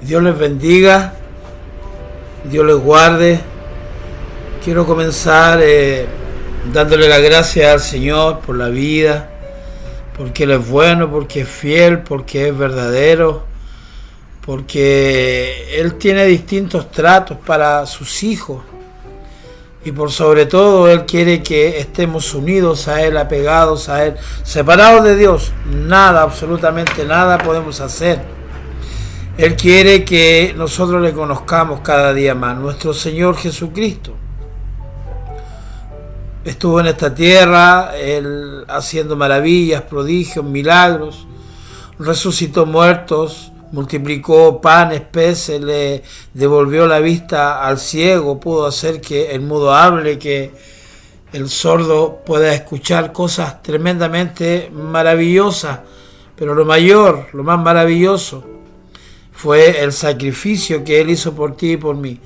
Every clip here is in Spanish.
Dios les bendiga, Dios les guarde. Quiero comenzar dándole las gracias al Señor por la vida, porque Él es bueno, porque es fiel, porque es verdadero, porque Él tiene distintos tratos para sus hijos y por sobre todo Él quiere que estemos unidos a Él, apegados a Él, separados de Dios. Nada, absolutamente nada podemos hacer. Él quiere que nosotros le conozcamos cada día más. Nuestro Señor Jesucristo estuvo en esta tierra, Él haciendo maravillas, prodigios, milagros, resucitó muertos, multiplicó panes, peces, le devolvió la vista al ciego, pudo hacer que el mudo hable, que el sordo pueda escuchar cosas tremendamente maravillosas. Pero lo mayor, lo más maravilloso, fue el sacrificio que Él hizo por ti y por mí,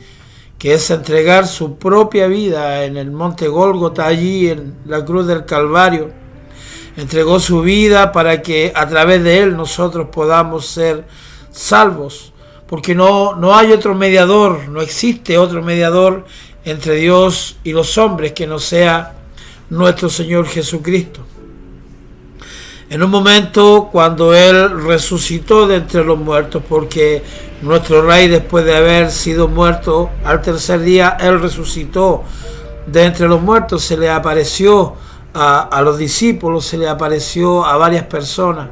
que es entregar su propia vida en el monte Gólgota, allí en la cruz del Calvario. Entregó su vida para que a través de Él nosotros podamos ser salvos, porque no hay otro mediador, no existe otro mediador entre Dios y los hombres que no sea nuestro Señor Jesucristo. En un momento cuando Él resucitó de entre los muertos, porque nuestro Rey, después de haber sido muerto, al tercer día Él resucitó de entre los muertos, se le apareció a los discípulos, se le apareció a varias personas.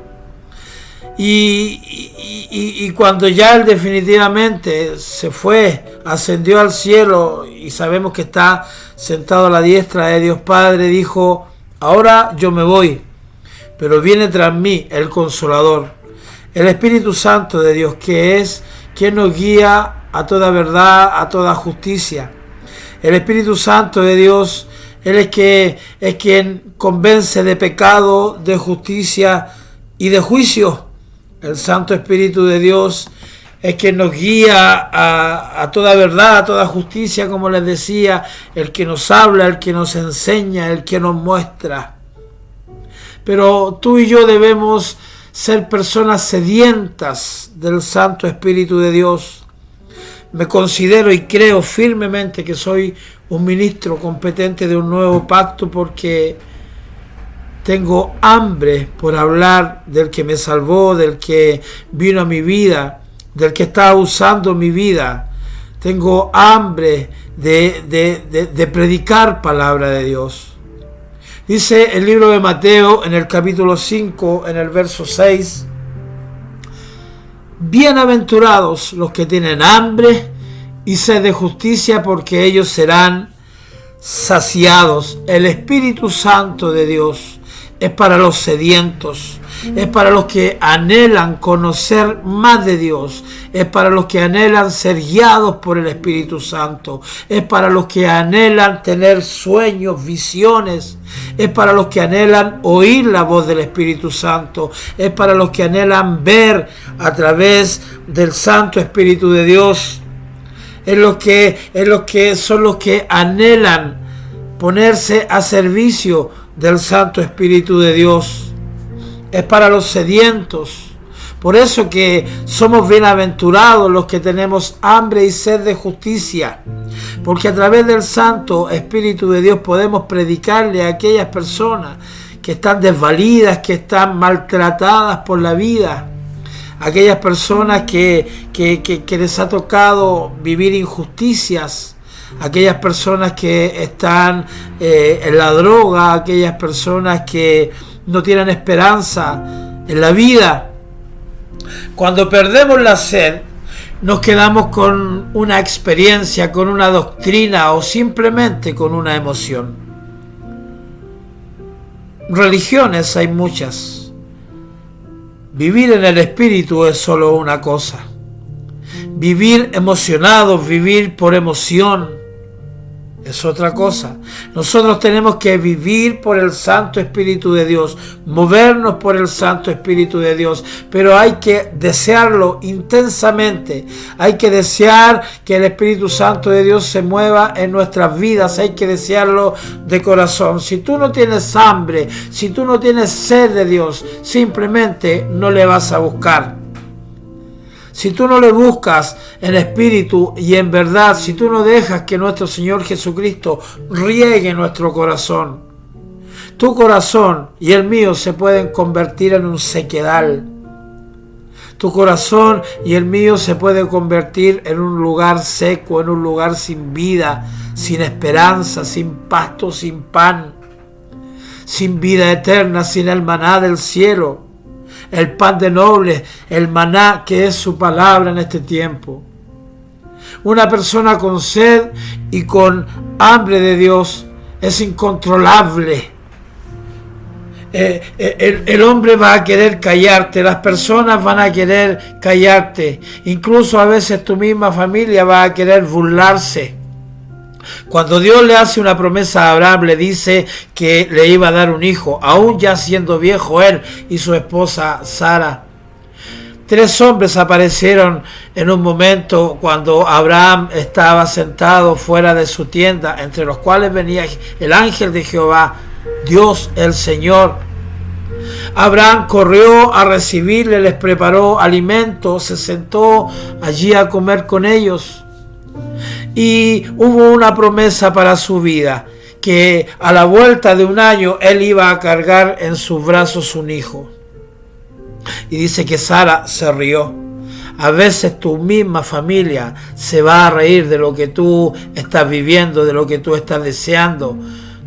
Y cuando ya Él definitivamente se fue, ascendió al cielo y sabemos que está sentado a la diestra de Dios Padre, dijo: ahora yo me voy, pero viene tras mí el Consolador, el Espíritu Santo de Dios, que es quien nos guía a toda verdad, a toda justicia. El Espíritu Santo de Dios, Él es quien convence de pecado, de justicia y de juicio. El Santo Espíritu de Dios es quien nos guía a toda verdad, a toda justicia, como les decía, el que nos habla, el que nos enseña, el que nos muestra. Pero tú y yo debemos ser personas sedientas del Santo Espíritu de Dios. Me considero y creo firmemente que soy un ministro competente de un nuevo pacto, porque tengo hambre por hablar del que me salvó, del que vino a mi vida, del que está usando mi vida. Tengo hambre de predicar palabra de Dios. Dice el libro de Mateo en el capítulo 5, en el verso 6: bienaventurados los que tienen hambre y sed de justicia, porque ellos serán saciados. El Espíritu Santo de Dios es para los sedientos, es para los que anhelan conocer más de Dios, es para los que anhelan ser guiados por el Espíritu Santo, es para los que anhelan tener sueños, visiones, es para los que anhelan oír la voz del Espíritu Santo, es para los que anhelan ver a través del Santo Espíritu de Dios, es los que son los que anhelan ponerse a servicio del Santo Espíritu de Dios. Es para los sedientos. Por eso que somos bienaventurados los que tenemos hambre y sed de justicia, porque a través del Santo Espíritu de Dios podemos predicarle a aquellas personas que están desvalidas, que están maltratadas por la vida, aquellas personas que les ha tocado vivir injusticias, aquellas personas que están en la droga, aquellas personas que no tienen esperanza en la vida. Cuando perdemos la sed, nos quedamos con una experiencia, con una doctrina o simplemente con una emoción. Religiones hay muchas. Vivir en el Espíritu es solo una cosa. Vivir emocionados, vivir por emoción, es otra cosa. Nosotros tenemos que vivir por el Santo Espíritu de Dios, movernos por el Santo Espíritu de Dios, pero hay que desearlo intensamente. Hay que desear que el Espíritu Santo de Dios se mueva en nuestras vidas, hay que desearlo de corazón. Si tú no tienes hambre, si tú no tienes sed de Dios, simplemente no le vas a buscar. si tú no le buscas en espíritu y en verdad, si tú no dejas que nuestro Señor Jesucristo riegue nuestro corazón, tu corazón y el mío se pueden convertir en un sequedal. Tu corazón y el mío se pueden convertir en un lugar seco, en un lugar sin vida, sin esperanza, sin pasto, sin pan, sin vida eterna, sin el maná del cielo, el pan de nobles, el maná que es su palabra en este tiempo. Una persona con sed y con hambre de Dios es incontrolable. El hombre va a querer callarte, las personas van a querer callarte, incluso a veces tu misma familia va a querer burlarse. Cuando Dios le hace una promesa a Abraham, le dice que le iba a dar un hijo, aún ya siendo viejo él y su esposa Sara. 3 hombres aparecieron en un momento cuando Abraham estaba sentado fuera de su tienda, entre los cuales venía el ángel de Jehová, Dios el Señor. Abraham corrió a recibirle, les preparó alimento, se sentó allí a comer con ellos. Y hubo una promesa para su vida, que a la vuelta de un año él iba a cargar en sus brazos un hijo. Y dice que Sara se rió. A veces tu misma familia se va a reír de lo que tú estás viviendo, de lo que tú estás deseando,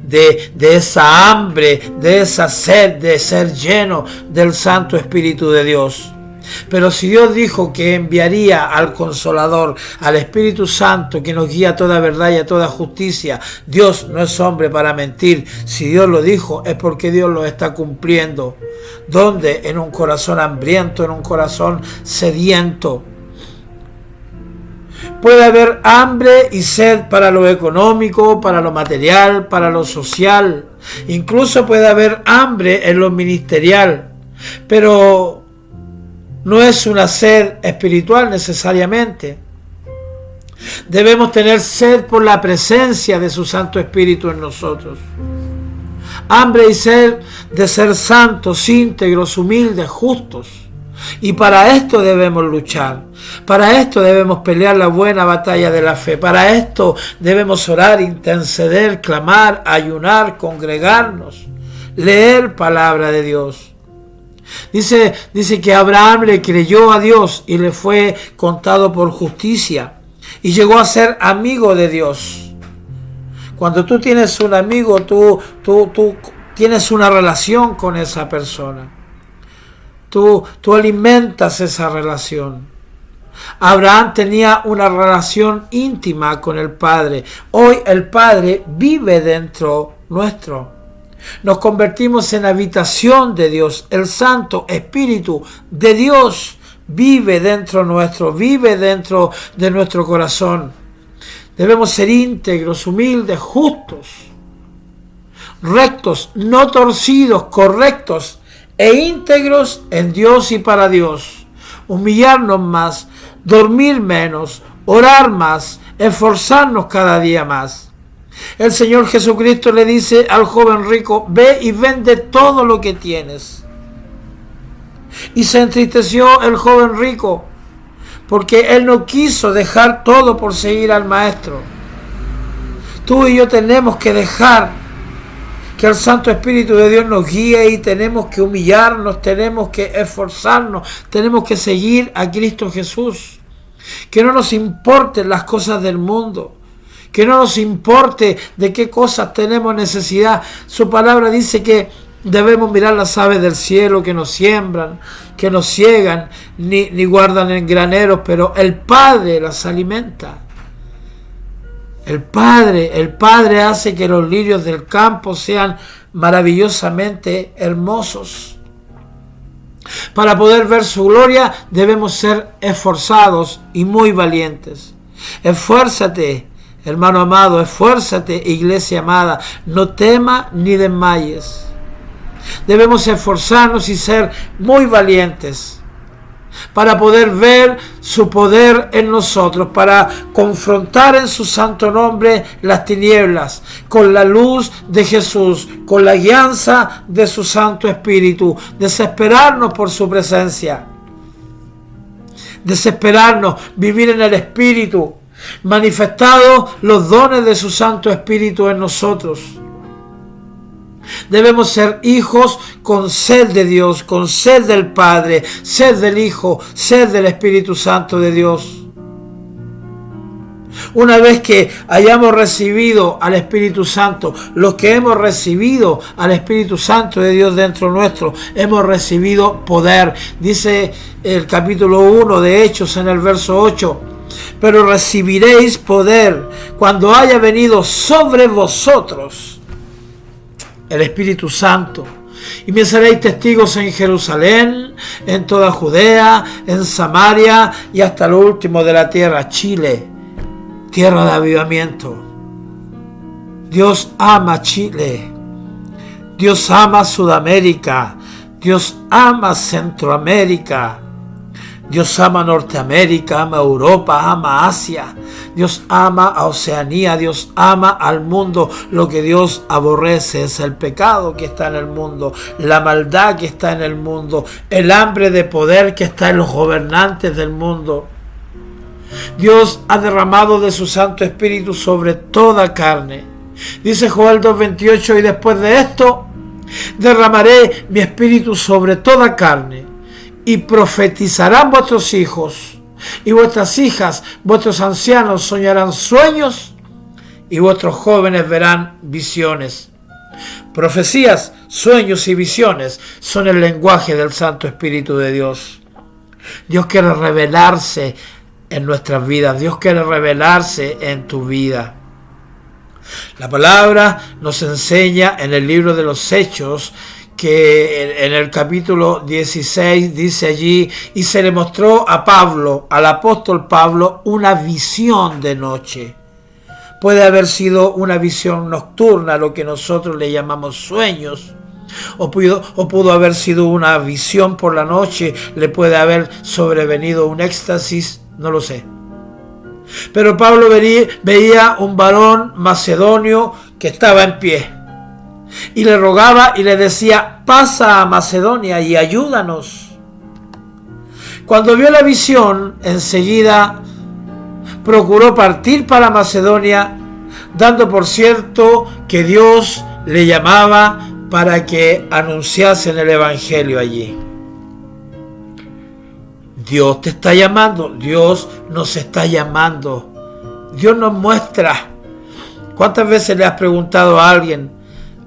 de esa hambre, de esa sed de ser lleno del Santo Espíritu de Dios. Pero si Dios dijo que enviaría al Consolador, al Espíritu Santo, que nos guía a toda verdad y a toda justicia, Dios no es hombre para mentir. Si Dios lo dijo, es porque Dios lo está cumpliendo. ¿Dónde? En un corazón hambriento, en un corazón sediento. Puede haber hambre y sed para lo económico, para lo material, para lo social. Incluso puede haber hambre en lo ministerial. Pero no es una sed espiritual necesariamente. Debemos tener sed por la presencia de su Santo Espíritu en nosotros. Hambre y sed de ser santos, íntegros, humildes, justos. Y para esto debemos luchar. Para esto debemos pelear la buena batalla de la fe. Para esto debemos orar, interceder, clamar, ayunar, congregarnos, leer palabra de Dios. Dice que Abraham le creyó a Dios y le fue contado por justicia y llegó a ser amigo de Dios. Cuando tú tienes un amigo, tú tienes una relación con esa persona. Tú alimentas esa relación. Abraham tenía una relación íntima con el Padre. Hoy el Padre vive dentro nuestro. Nos convertimos en habitación de Dios. El Santo Espíritu de Dios vive dentro nuestro, vive dentro de nuestro corazón. Debemos ser íntegros, humildes, justos, rectos, no torcidos, correctos e íntegros en Dios y para Dios. Humillarnos más, dormir menos, orar más, esforzarnos cada día más. El Señor Jesucristo le dice al joven rico: ve y vende todo lo que tienes. Y se entristeció el joven rico, porque él no quiso dejar todo por seguir al Maestro. Tú y yo tenemos que dejar que el Santo Espíritu de Dios nos guíe y tenemos que humillarnos, tenemos que esforzarnos, tenemos que seguir a Cristo Jesús. Que no nos importen las cosas del mundo, que no nos importe de qué cosas tenemos necesidad. Su palabra dice que debemos mirar las aves del cielo, que no siembran, que no ciegan, ni guardan en graneros, pero el Padre las alimenta. El Padre hace que los lirios del campo sean maravillosamente hermosos. Para poder ver su gloria debemos ser esforzados y muy valientes. Esfuérzate, hermano amado, esfuérzate, iglesia amada, no temas ni desmayes. Debemos esforzarnos y ser muy valientes para poder ver su poder en nosotros, para confrontar en su santo nombre las tinieblas con la luz de Jesús, con la guianza de su Santo Espíritu, desesperarnos por su presencia. desesperarnos, vivir en el Espíritu, manifestados los dones de su Santo Espíritu en nosotros. Debemos ser hijos con sed de Dios, con sed del Padre, sed del Hijo, sed del Espíritu Santo de Dios. Una vez que hayamos recibido al Espíritu Santo, los que hemos recibido al Espíritu Santo de Dios dentro nuestro, hemos recibido poder. Dice el capítulo 1 de Hechos en el verso 8, pero recibiréis poder cuando haya venido sobre vosotros el Espíritu Santo. Y me seréis testigos en Jerusalén, en toda Judea, en Samaria y hasta lo último de la tierra, Chile. Tierra de avivamiento. Dios ama Chile. Dios ama Sudamérica. Dios ama Centroamérica. Dios ama Norteamérica, ama Europa, ama Asia. Dios ama a Oceanía. Dios ama al mundo. Lo que Dios aborrece es el pecado que está en el mundo, la maldad que está en el mundo, el hambre de poder que está en los gobernantes del mundo. Dios ha derramado de su Santo Espíritu sobre toda carne. Dice Joel 2:28, y después de esto derramaré mi Espíritu sobre toda carne, y profetizarán vuestros hijos y vuestras hijas, vuestros ancianos soñarán sueños, y vuestros jóvenes verán visiones. Profecías, sueños y visiones son el lenguaje del Santo Espíritu de Dios. Dios quiere revelarse en nuestras vidas. Dios quiere revelarse en tu vida. La palabra nos enseña en el libro de los Hechos que en el capítulo 16 dice allí, y se le mostró a Pablo, al apóstol Pablo, una visión de noche. Puede haber sido una visión nocturna, lo que nosotros le llamamos sueños, o pudo haber sido una visión por la noche, le puede haber sobrevenido un éxtasis, no lo sé. Pero Pablo veía un varón macedonio que estaba en pie y le rogaba y le decía, pasa a Macedonia y ayúdanos. Cuando vio la visión, enseguida procuró partir para Macedonia, dando por cierto que Dios le llamaba para que anunciasen el Evangelio allí. Dios te está llamando, Dios nos está llamando, Dios nos muestra. ¿Cuántas veces le has preguntado a alguien,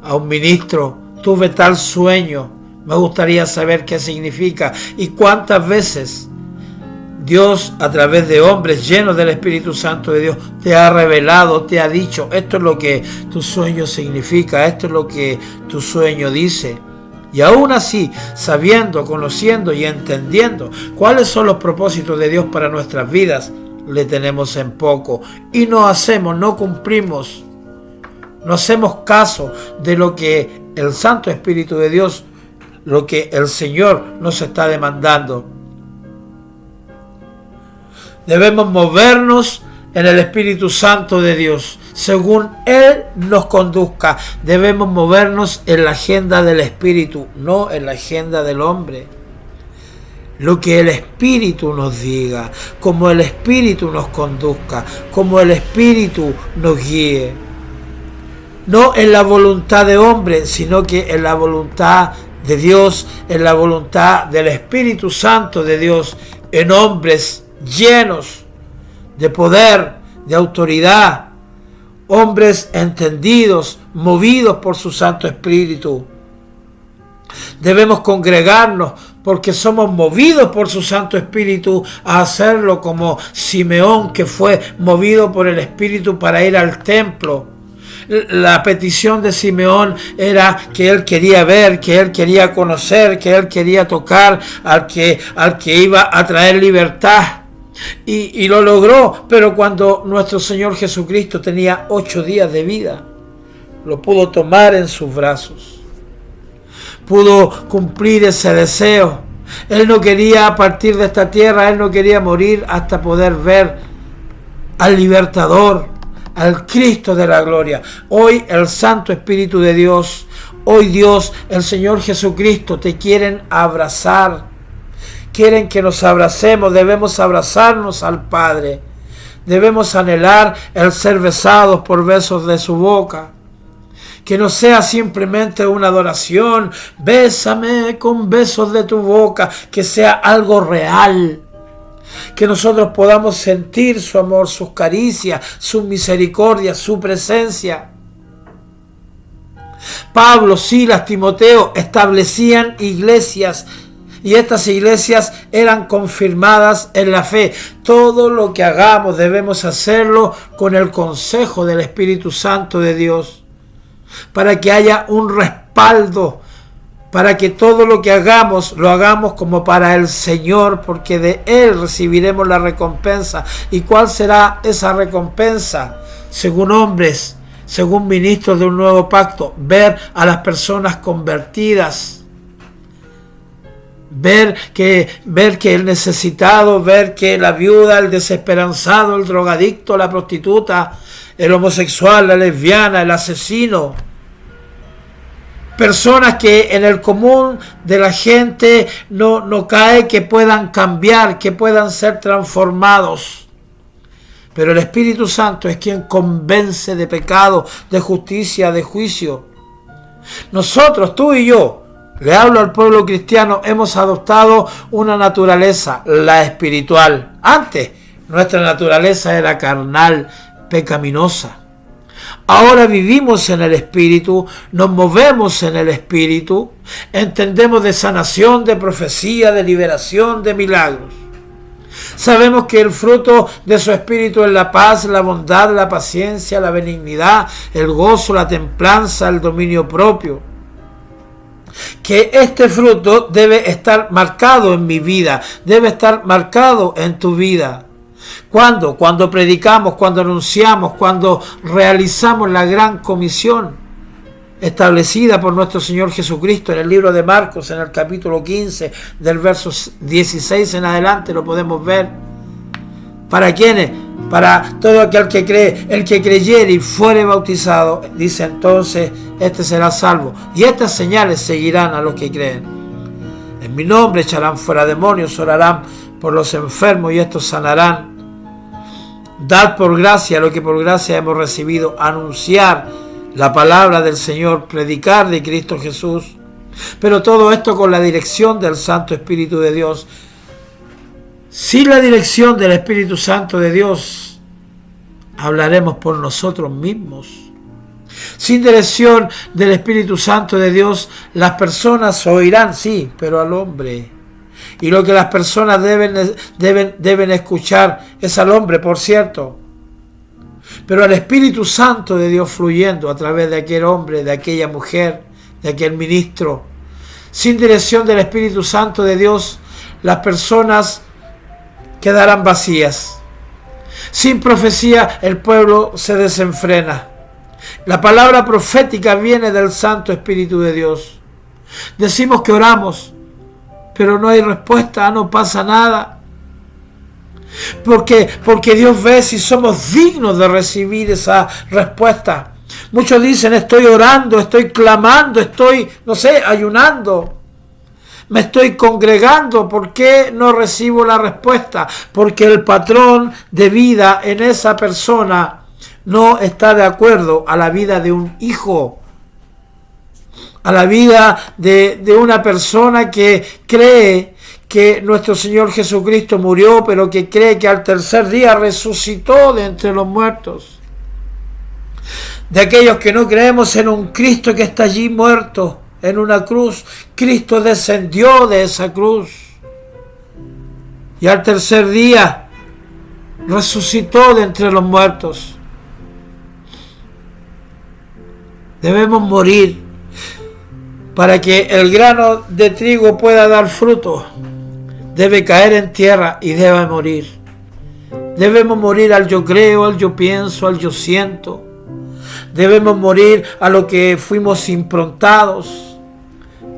a un ministro, tuve tal sueño, me gustaría saber qué significa? ¿Y cuántas veces Dios, a través de hombres llenos del Espíritu Santo de Dios, te ha revelado, te ha dicho, esto es lo que tu sueño significa, esto es lo que tu sueño dice? Y aún así, sabiendo, conociendo y entendiendo cuáles son los propósitos de Dios para nuestras vidas, le tenemos en poco y no cumplimos, no hacemos caso de lo que el Santo Espíritu de Dios, lo que el Señor nos está demandando. Debemos movernos en el Espíritu Santo de Dios, según Él nos conduzca. Debemos movernos en la agenda del Espíritu, no en la agenda del hombre. Lo que el Espíritu nos diga, como el Espíritu nos conduzca, como el Espíritu nos guíe. No en la voluntad de hombre, sino que en la voluntad de Dios, en la voluntad del Espíritu Santo de Dios, en hombres llenos de poder, de autoridad, hombres entendidos, movidos por su Santo Espíritu. Debemos congregarnos porque somos movidos por su Santo Espíritu a hacerlo, como Simeón, que fue movido por el Espíritu para ir al templo. La petición de Simeón era que él quería ver, que él quería conocer, que él quería tocar al que iba a traer libertad. Y lo logró, pero cuando nuestro Señor Jesucristo tenía 8 días de vida, lo pudo tomar en sus brazos. Pudo cumplir ese deseo. Él no quería partir de esta tierra, él no quería morir hasta poder ver al libertador, al Cristo de la gloria. Hoy el Santo Espíritu de Dios, hoy Dios, el Señor Jesucristo, te quieren abrazar. quieren que nos abracemos, debemos abrazarnos al Padre. Debemos anhelar el ser besados por besos de su boca. Que no sea simplemente una adoración, bésame con besos de tu boca, que sea algo real. Que nosotros podamos sentir su amor, sus caricias, su misericordia, su presencia. Pablo, Silas, Timoteo establecían iglesias y estas iglesias eran confirmadas en la fe. Todo lo que hagamos debemos hacerlo con el consejo del Espíritu Santo de Dios, para que haya un respaldo, para que todo lo que hagamos lo hagamos como para el Señor, porque de Él recibiremos la recompensa. ¿Y cuál será esa recompensa? Según hombres, según ministros de un nuevo pacto, ver a las personas convertidas. Ver que el necesitado, ver que la viuda, el desesperanzado, el drogadicto, la prostituta, el homosexual, la lesbiana, el asesino, personas que en el común de la gente no cae, que puedan cambiar, que puedan ser transformados. Pero el Espíritu Santo es quien convence de pecado, de justicia, de juicio. Nosotros, tú y yo, le hablo al pueblo cristiano, hemos adoptado una naturaleza, la espiritual. Antes, nuestra naturaleza era carnal, pecaminosa. Ahora vivimos en el Espíritu, nos movemos en el Espíritu, entendemos de sanación, de profecía, de liberación, de milagros. Sabemos que el fruto de su Espíritu es la paz, la bondad, la paciencia, la benignidad, el gozo, la templanza, el dominio propio. Que este fruto debe estar marcado en mi vida, debe estar marcado en tu vida. ¿Cuándo? Cuando predicamos, cuando anunciamos, cuando realizamos la gran comisión establecida por nuestro Señor Jesucristo en el libro de Marcos, en el capítulo 15, del verso 16 en adelante, lo podemos ver. ¿Para quiénes? Para todo aquel que cree. El que creyere y fuere bautizado, dice entonces, este será salvo. Y estas señales seguirán a los que creen. En mi nombre echarán fuera demonios, orarán por los enfermos y estos sanarán. Dad por gracia lo que por gracia hemos recibido, anunciar la palabra del Señor, predicar de Cristo Jesús. Pero todo esto con la dirección del Santo Espíritu de Dios. Sin la dirección del Espíritu Santo de Dios, hablaremos por nosotros mismos. Sin dirección del Espíritu Santo de Dios, las personas oirán, sí, pero al hombre. Y lo que las personas deben escuchar es al hombre, por cierto. Pero al Espíritu Santo de Dios fluyendo a través de aquel hombre, de aquella mujer, de aquel ministro. Sin dirección del Espíritu Santo de Dios, las personas quedarán vacías. Sin profecía, el pueblo se desenfrena. La palabra profética viene del Santo Espíritu de Dios. Decimos que oramos, pero no hay respuesta, no pasa nada. Porque Dios ve si somos dignos de recibir esa respuesta. Muchos dicen, estoy orando, estoy clamando, estoy, ayunando. Me estoy congregando, ¿por qué no recibo la respuesta? Porque el patrón de vida en esa persona no está de acuerdo a la vida de un hijo, a la vida de una persona que cree que nuestro Señor Jesucristo murió, pero que cree que al tercer día resucitó de entre los muertos. De aquellos que no creemos en un Cristo que está allí muerto, en una cruz. Cristo descendió de esa cruz y al tercer día resucitó de entre los muertos. Debemos morir para que el grano de trigo pueda dar fruto. Debe caer en tierra y debe morir. Debemos morir al yo creo, al yo pienso, al yo siento. Debemos morir a lo que fuimos improntados.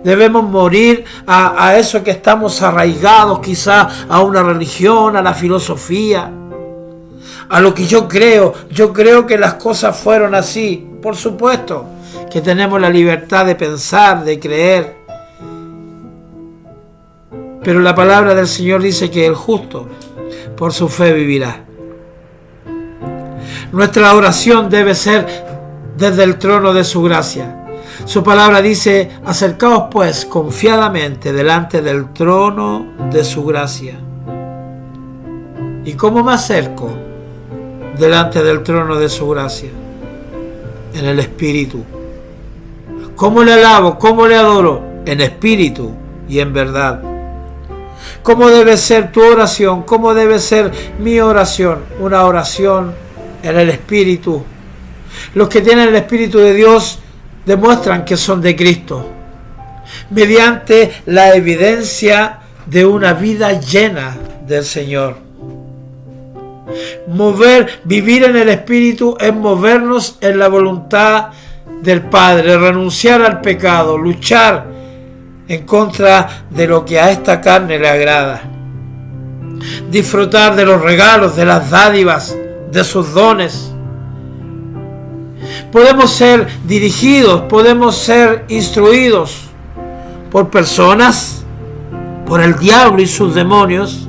Debemos morir a eso que estamos arraigados, quizá a una religión, a la filosofía, a lo que yo creo. Yo creo que las cosas fueron así. Por supuesto que tenemos la libertad de pensar, de creer. pero la palabra del Señor dice que el justo por su fe vivirá. Nuestra oración debe ser desde el trono de su gracia. Su palabra dice: acercaos pues confiadamente delante del trono de su gracia. ¿Y cómo me acerco delante del trono de su gracia? En el Espíritu. ¿Cómo le alabo? ¿Cómo le adoro? En espíritu y en verdad. ¿Cómo debe ser tu oración? ¿Cómo debe ser mi oración? Una oración en el Espíritu. Los que tienen el Espíritu de Dios demuestran que son de Cristo, mediante la evidencia de una vida llena del Señor. Vivir en el Espíritu es movernos en la voluntad del Padre, renunciar al pecado, luchar en contra de lo que a esta carne le agrada, disfrutar de los regalos, de las dádivas, de sus dones. Podemos ser dirigidos, podemos ser instruidos por personas, por el diablo y sus demonios,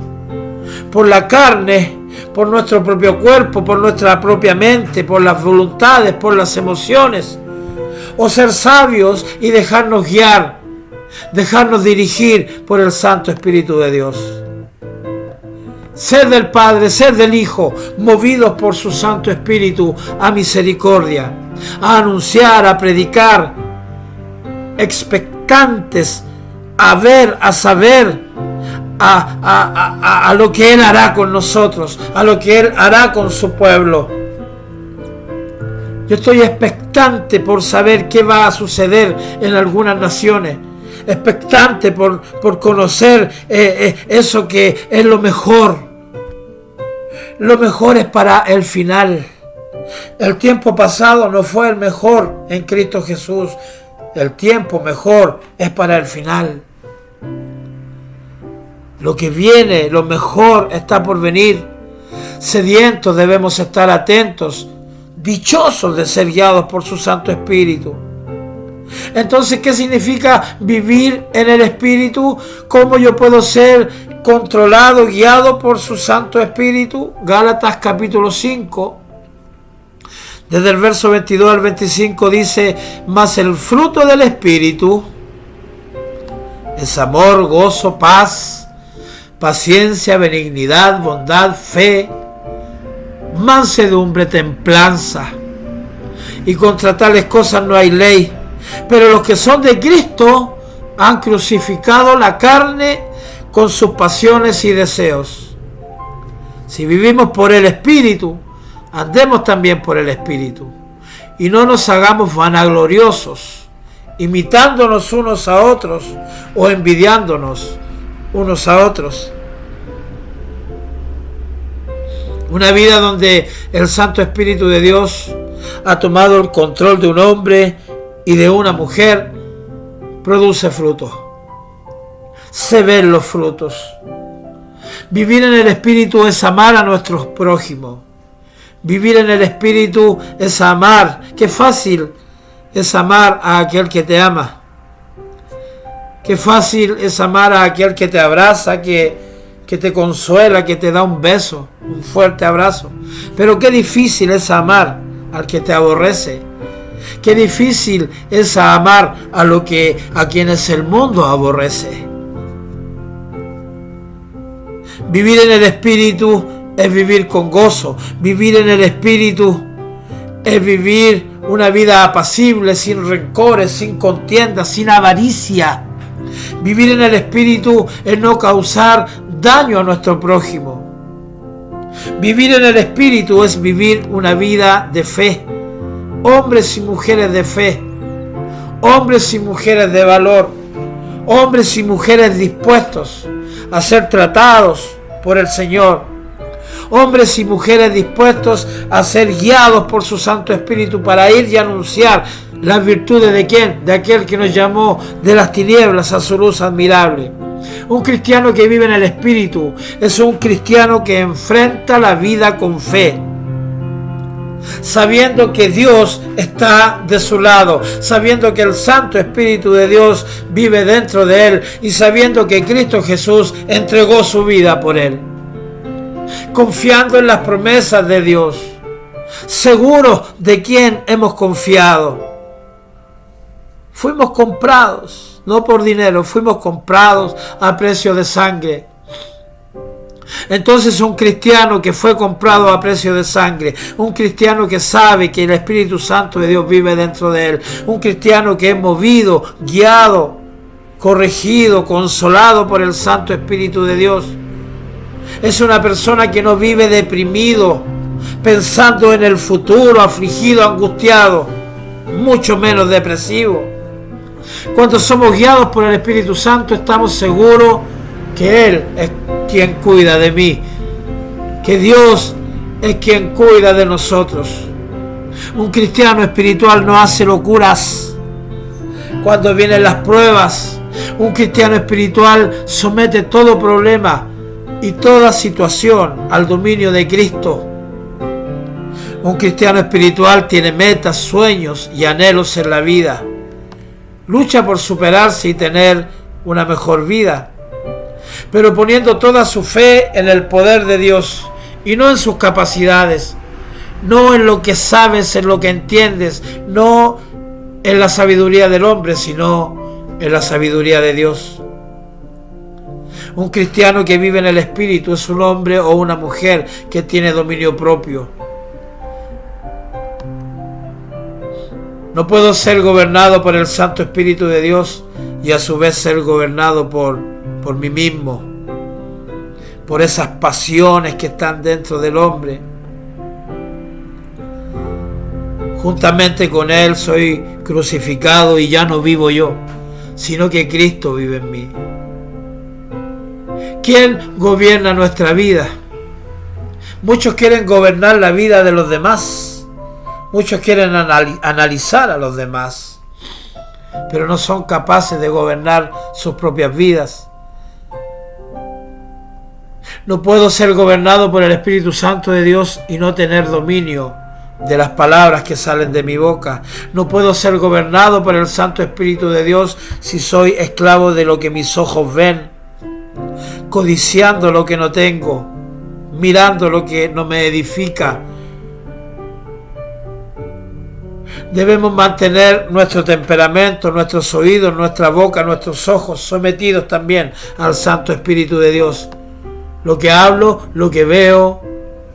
por la carne, por nuestro propio cuerpo, por nuestra propia mente, por las voluntades, por las emociones, o ser sabios y dejarnos guiar, dejarnos dirigir por el Santo Espíritu de Dios. Ser del Padre, ser del Hijo, movidos por su Santo Espíritu a misericordia, a anunciar, a predicar, expectantes, a ver, a saber, a lo que Él hará con nosotros, a lo que Él hará con su pueblo. Yo estoy expectante por saber qué va a suceder en algunas naciones, expectante por conocer eso que es lo mejor. Lo mejor es para el final. El tiempo pasado no fue el mejor en Cristo Jesús. El tiempo mejor es para el final. Lo que viene, lo mejor está por venir. Sedientos debemos estar atentos, dichosos de ser guiados por su Santo Espíritu. Entonces, ¿qué significa vivir en el Espíritu? ¿Cómo yo puedo ser controlado, guiado por su Santo Espíritu? Gálatas capítulo 5, desde el verso 22 al 25 dice: mas el fruto del Espíritu es amor, gozo, paz, paciencia, benignidad, bondad, fe, mansedumbre, templanza. Y contra tales cosas no hay ley. Pero los que son de Cristo han crucificado la carne con sus pasiones y deseos. Si vivimos por el Espíritu, andemos también por el Espíritu. Y no nos hagamos vanagloriosos, imitándonos unos a otros o envidiándonos unos a otros. Una vida donde el Santo Espíritu de Dios ha tomado el control de un hombre y de una mujer produce frutos. Se ven los frutos. Vivir en el Espíritu es amar a nuestros prójimos. Vivir en el Espíritu es amar. Qué fácil es amar a aquel que te ama. Qué fácil es amar a aquel que te abraza, que te consuela, que te da un beso, un fuerte abrazo. Pero qué difícil es amar al que te aborrece. Qué difícil es amar a quienes el mundo aborrece. Vivir en el Espíritu es vivir con gozo. Vivir en el Espíritu es vivir una vida apacible, sin rencores, sin contiendas, sin avaricia. Vivir en el Espíritu es no causar daño a nuestro prójimo. Vivir en el Espíritu es vivir una vida de fe. Hombres y mujeres de fe, hombres y mujeres de valor, hombres y mujeres dispuestos a ser tratados por el Señor, hombres y mujeres dispuestos a ser guiados por su Santo Espíritu para ir y anunciar las virtudes de ¿quién? De aquel que nos llamó de las tinieblas a su luz admirable. Un cristiano que vive en el Espíritu es un cristiano que enfrenta la vida con fe. sabiendo que Dios está de su lado, sabiendo que el Santo Espíritu de Dios vive dentro de él y sabiendo que Cristo Jesús entregó su vida por él. Confiando en las promesas de Dios, seguros de quién hemos confiado. Fuimos comprados, no por dinero, fuimos comprados a precio de sangre. Entonces un cristiano que fue comprado a precio de sangre, un cristiano que sabe que el Espíritu Santo de Dios vive dentro de él, un cristiano que es movido, guiado, corregido, consolado por el Santo Espíritu de Dios, es una persona que no vive deprimido, pensando en el futuro, afligido, angustiado, mucho menos depresivo. Cuando somos guiados por el Espíritu Santo, estamos seguros que Él es quien cuida de mí, que Dios es quien cuida de nosotros. Un cristiano espiritual no hace locuras cuando vienen las pruebas. Un cristiano espiritual somete todo problema y toda situación al dominio de Cristo. Un cristiano espiritual tiene metas, sueños y anhelos en la vida. Lucha por superarse y tener una mejor vida, pero poniendo toda su fe en el poder de Dios y no en sus capacidades, no en lo que sabes, en lo que entiendes, no en la sabiduría del hombre, sino en la sabiduría de Dios. Un cristiano que vive en el Espíritu es un hombre o una mujer que tiene dominio propio. No puedo ser gobernado por el Santo Espíritu de Dios y a su vez ser gobernado por mí mismo, por esas pasiones que están dentro del hombre. Juntamente con Él soy crucificado y ya no vivo yo, sino que Cristo vive en mí. ¿Quién gobierna nuestra vida? Muchos quieren gobernar la vida de los demás. Muchos quieren analizar a los demás, pero no son capaces de gobernar sus propias vidas. No puedo ser gobernado por el Espíritu Santo de Dios y no tener dominio de las palabras que salen de mi boca. No puedo ser gobernado por el Santo Espíritu de Dios si soy esclavo de lo que mis ojos ven, codiciando lo que no tengo, mirando lo que no me edifica. Debemos mantener nuestro temperamento, nuestros oídos, nuestra boca, nuestros ojos sometidos también al Santo Espíritu de Dios. Lo que hablo, lo que veo,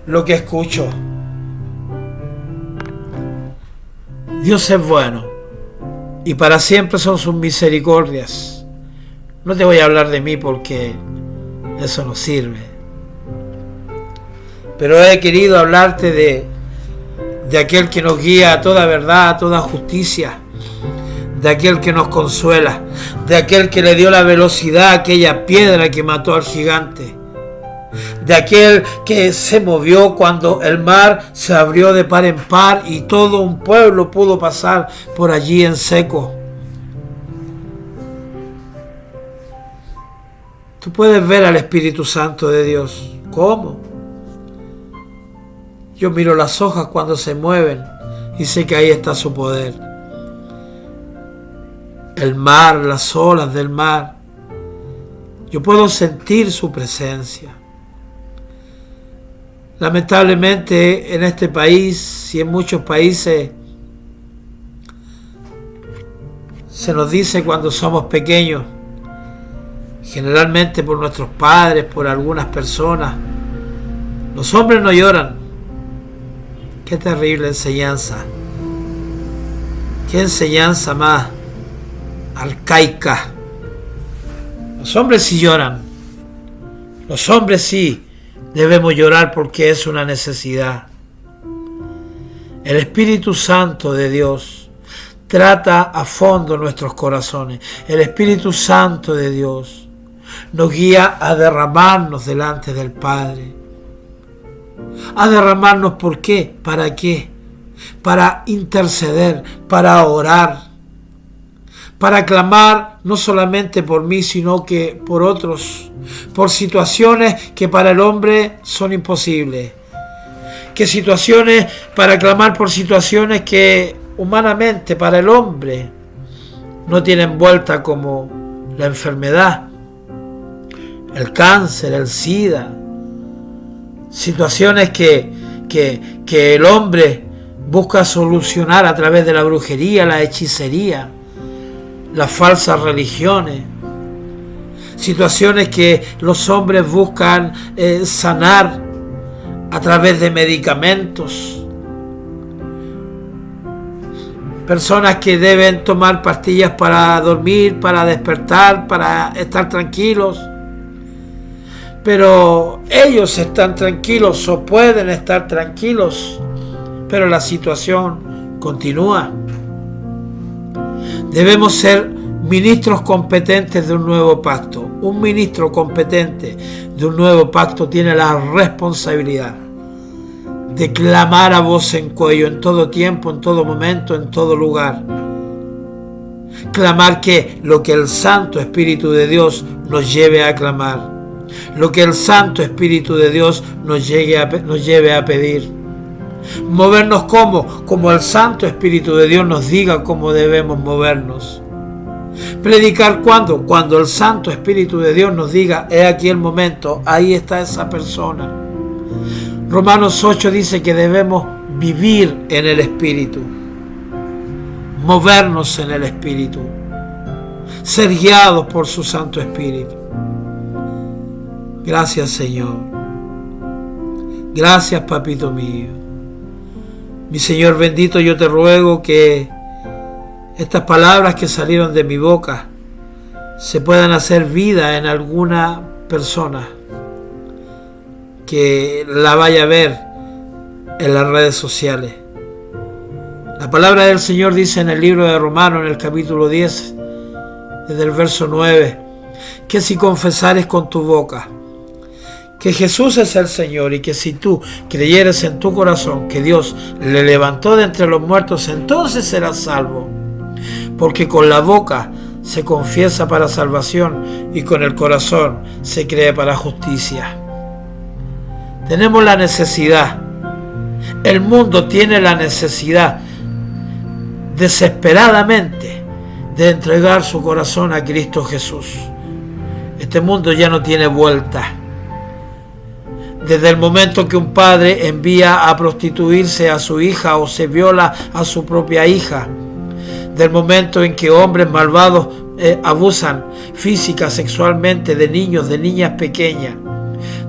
lo que escucho. Dios es bueno y para siempre son sus misericordias. No te voy a hablar de mí porque eso no sirve. Pero he querido hablarte de aquel que nos guía a toda verdad, a toda justicia, de aquel que nos consuela, de aquel que le dio la velocidad a aquella piedra que mató al gigante, de aquel que se movió cuando el mar se abrió de par en par y todo un pueblo pudo pasar por allí en seco. Tú puedes ver al Espíritu Santo de Dios. ¿Cómo? Yo miro las hojas cuando se mueven y sé que ahí está su poder. El mar, las olas del mar. Yo puedo sentir su presencia. Lamentablemente en este país y en muchos países se nos dice cuando somos pequeños, generalmente por nuestros padres, por algunas personas, los hombres no lloran. Qué terrible enseñanza. Qué enseñanza más arcaica. Los hombres sí lloran. Los hombres sí debemos llorar porque es una necesidad. El Espíritu Santo de Dios trata a fondo nuestros corazones. El Espíritu Santo de Dios nos guía a derramarnos delante del Padre. A derramarnos, ¿por qué? ¿Para qué? Para interceder, para orar, para clamar no solamente por mí, sino que por otros, por situaciones que para el hombre son imposibles, para clamar por situaciones que humanamente para el hombre no tienen vuelta, como la enfermedad, el cáncer, el SIDA, situaciones que el hombre busca solucionar a través de la brujería, la hechicería, las falsas religiones, situaciones que los hombres buscan sanar a través de medicamentos, personas que deben tomar pastillas para dormir, para despertar, para estar tranquilos. Pero ellos están tranquilos o pueden estar tranquilos, pero la situación continúa. Debemos ser ministros competentes de un nuevo pacto. Un ministro competente de un nuevo pacto tiene la responsabilidad de clamar a voz en cuello en todo tiempo, en todo momento, en todo lugar. Clamar que lo que el Santo Espíritu de Dios nos lleve a clamar, lo que el Santo Espíritu de Dios nos lleve a pedir. Movernos como el Santo Espíritu de Dios nos diga cómo debemos movernos. Predicar cuando el Santo Espíritu de Dios nos diga, he aquí el momento, ahí está esa persona. Romanos 8 dice que debemos vivir en el Espíritu, movernos en el Espíritu, ser guiados por su Santo Espíritu. Gracias, Señor. Gracias, Papito mío. Mi Señor bendito, yo te ruego que estas palabras que salieron de mi boca se puedan hacer vida en alguna persona que la vaya a ver en las redes sociales. La palabra del Señor dice en el libro de Romanos, en el capítulo 10, desde el verso 9, que si confesares con tu boca que Jesús es el Señor y que si tú creyeres en tu corazón que Dios le levantó de entre los muertos, entonces serás salvo. Porque con la boca se confiesa para salvación y con el corazón se cree para justicia. Tenemos la necesidad, el mundo tiene la necesidad desesperadamente de entregar su corazón a Cristo Jesús. Este mundo ya no tiene vuelta. Desde el momento que un padre envía a prostituirse a su hija o se viola a su propia hija, del momento en que hombres malvados abusan física, sexualmente de niños, de niñas pequeñas,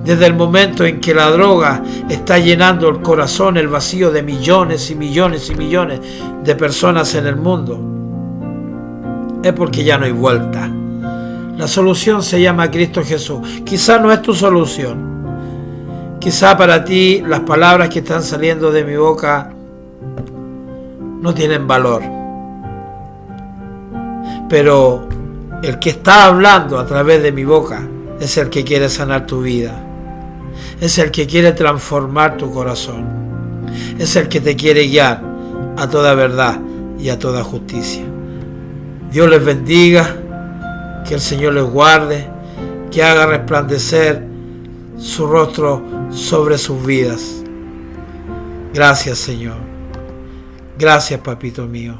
desde el momento en que la droga está llenando el corazón, el vacío de millones y millones y millones de personas en el mundo, es porque ya no hay vuelta. La solución se llama Cristo Jesús. Quizá no es tu solución. Quizá para ti las palabras que están saliendo de mi boca no tienen valor. Pero el que está hablando a través de mi boca es el que quiere sanar tu vida. Es el que quiere transformar tu corazón. Es el que te quiere guiar a toda verdad y a toda justicia. Dios les bendiga, que el Señor les guarde, que haga resplandecer su rostro sobre sus vidas. Gracias, Señor. Gracias, Papito mío.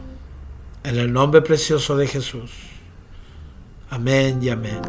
En el nombre precioso de Jesús. Amén y amén.